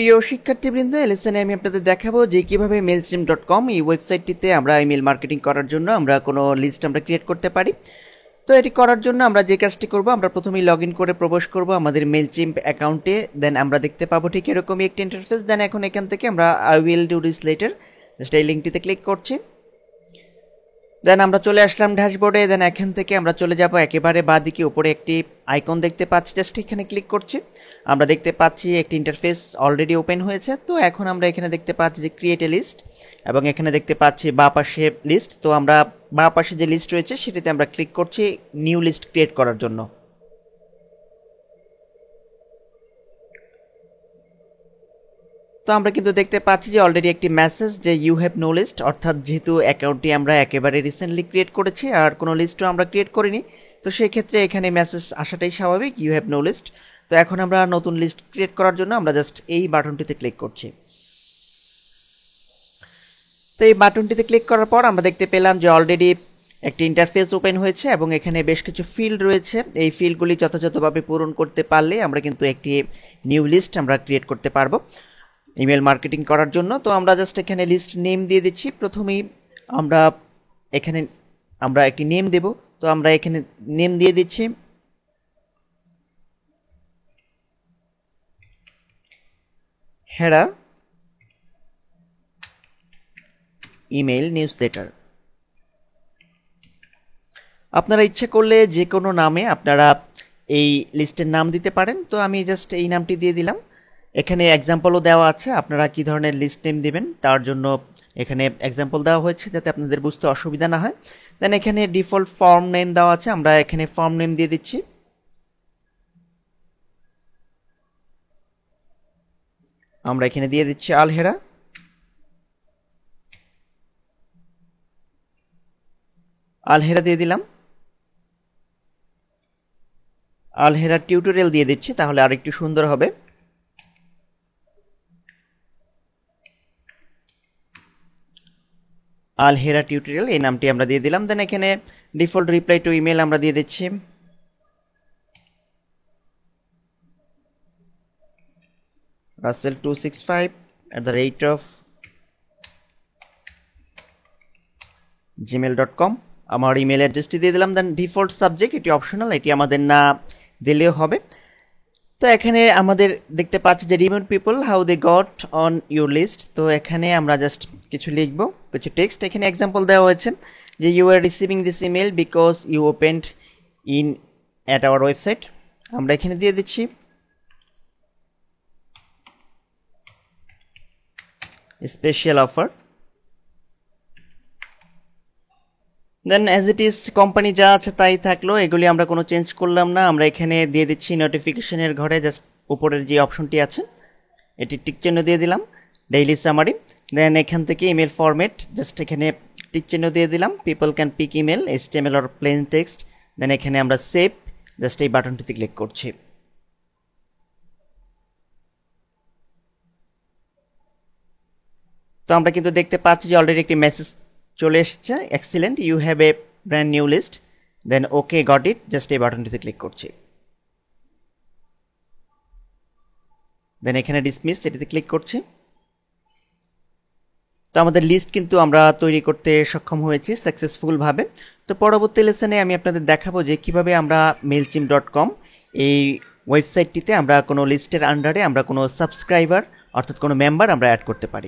প্রিয় শিক্ষার্থীবৃন্দ, লেসনে আমি আপনাদের দেখাবো যে কিভাবে mailchimp.com এই ওয়েবসাইটটিতে আমরা ইমেল মার্কেটিং করার জন্য আমরা কোনো লিস্ট আমরা ক্রিয়েট করতে পারি। তো এটি করার জন্য আমরা যে কাজটি করব, আমরা প্রথমেই লগইন করে প্রবেশ করব আমাদের মেলচিম্প অ্যাকাউন্টে। দেন আমরা দেখতে পাবো ঠিক এরকমই একটি ইন্টারফেস। দেন এখন এখান থেকে আমরা I will do this letter just এই লিঙ্কটিতে ক্লিক করছি। দেন আমরা চলে আসলাম ড্যাশবোর্ডে। দেন এখান থেকে আমরা চলে যাব একেবারে বাঁদিকে উপরে একটি আইকন দেখতে পাচ্ছি, জাস্ট এখানে ক্লিক করছি। আমরা দেখতে পাচ্ছি একটি ইন্টারফেস অলরেডি ওপেন হয়েছে। তো এখন আমরা এখানে দেখতে পাচ্ছি যে ক্রিয়েট এ লিস্ট, এবং এখানে দেখতে পাচ্ছি বাঁ পাশে লিস্ট। তো আমরা বাঁ পাশে যে লিস্ট রয়েছে সেটিতে আমরা ক্লিক করছি নিউ লিস্ট ক্রিয়েট করার জন্য। তো আমরা কিন্তু দেখতে পাচ্ছি যে অলরেডি একটি মেসেজ যে ইউ হ্যাভ নো লিস্ট, অর্থাৎ যেহেতু অ্যাকাউন্টটি আমরা একেবারে রিসেন্টলি ক্রিয়েট করেছি আর কোনো লিস্টও আমরা ক্রিয়েট করিনি, তো সেক্ষেত্রে এখানে মেসেজ আসাটাই স্বাভাবিক, ইউ হ্যাভ নো লিস্ট। তো এখন আমরা নতুন লিস্ট ক্রিয়েট করার জন্য আমরা জাস্ট এই বাটনটিতে ক্লিক করছি। তো এই বাটনটিতে ক্লিক করার পর আমরা দেখতে পেলাম যে অলরেডি একটি ইন্টারফেস ওপেন হয়েছে এবং এখানে বেশ কিছু ফিল্ড রয়েছে। এই ফিল্ডগুলি যথাযথভাবে পূরণ করতে পারলে আমরা কিন্তু একটি নিউ লিস্ট আমরা ক্রিয়েট করতে পারবো ইমেল মার্কেটিং করার জন্য। তো আমরা জাস্ট এখানে লিস্ট নেম দিয়ে দিচ্ছি। প্রথমেই আমরা এখানে একটি নেম দেব। তো আমরা এখানে নেম দিয়ে দিচ্ছি হেরা ইমেল নিউজলেটার। আপনারা ইচ্ছে করলে যে কোনো নামে আপনারা এই লিস্টের নাম দিতে পারেন। তো আমি জাস্ট এই নামটি দিয়ে দিলাম। এখানে এক্সাম্পলও দেওয়া আছে, আপনারা কি ধরনের লিস্ট নেম দিবেন তার জন্য এখানে এক্সাম্পল দেওয়া হয়েছে যাতে আপনাদের বুঝতে অসুবিধা না হয়। দেন এখানে ডিফল্ট ফর্ম নেম দেওয়া আছে, আমরা এখানে ফর্ম নেম দিয়ে দিচ্ছি। আমরা এখানে দিয়ে দিচ্ছি আলহেরা। আলহেরা দিয়ে দিলাম। আলহেরা টিউটোরিয়াল দিয়ে দিচ্ছি, তাহলে আরেকটু সুন্দর হবে। আলহেরা টিউটোরিয়াল এই নামটি আমরা দিয়ে দিলাম। দেন এখানে ডিফল্ট রিপ্লাই টু ইমেল আমরা দিয়ে দিচ্ছি russell265@gmail.com আমার ইমেল অ্যাড্রেসটি দিয়ে দিলাম। দেন ডিফল্ট সাবজেক্ট, এটি অপশনাল, এটি আমাদের না দিলেও হবে। তো এখানে আমাদের দেখতে পাচ্ছি যে remote people how they got on your list. তো এখানে আমরা জাস্ট কিছু লিখবো, কিছু টেক্সট। এখানে এক্সাম্পল দেওয়া হয়েছে যে you are receiving this email because you opened in at our website. আমরা এখানে দিয়ে দিচ্ছি special offer. Then as it is company যা আছে তাই থাকলো, এগুলি আমরা কোনো চেঞ্জ করলাম না। আমরা এখানে দিয়ে দিচ্ছি নোটিফিকেশনের ঘরে জাস্ট উপরের যে অপশনটি আছে এটি টিক চিহ্ন দিয়ে দিলাম, ডেইলি সামারি। দেন এখান থেকে ইমেল ফরম্যাট জাস্ট এখানে টিক চিহ্ন দিয়ে দিলাম, people can pick email HTML or plain text. Then এখানে আমরা সেভ জাস্ট এই বাটনটিতে ক্লিক করছি। তো আমরা কিন্তু দেখতে পাচ্ছি যে অলরেডি একটি মেসেজ চলে এসেছে, excellent, you have a brand new list. Then okay got it just এই বাটনটিতে ক্লিক করছি। দেন এখানে ডিসমিস এটিতে ক্লিক করছি। তো আমাদের লিস্ট কিন্তু আমরা তৈরি করতে সক্ষম হয়েছি সাকসেসফুল ভাবে। তো পরবর্তী লেসনে আমি আপনাদের দেখাবো যে কিভাবে আমরা mailchimp.com এই ওয়েবসাইটটিতে আমরা কোনো লিস্টের আন্ডারে আমরা কোনো সাবস্ক্রাইবার অর্থাৎ কোনো মেম্বার আমরা অ্যাড করতে পারি।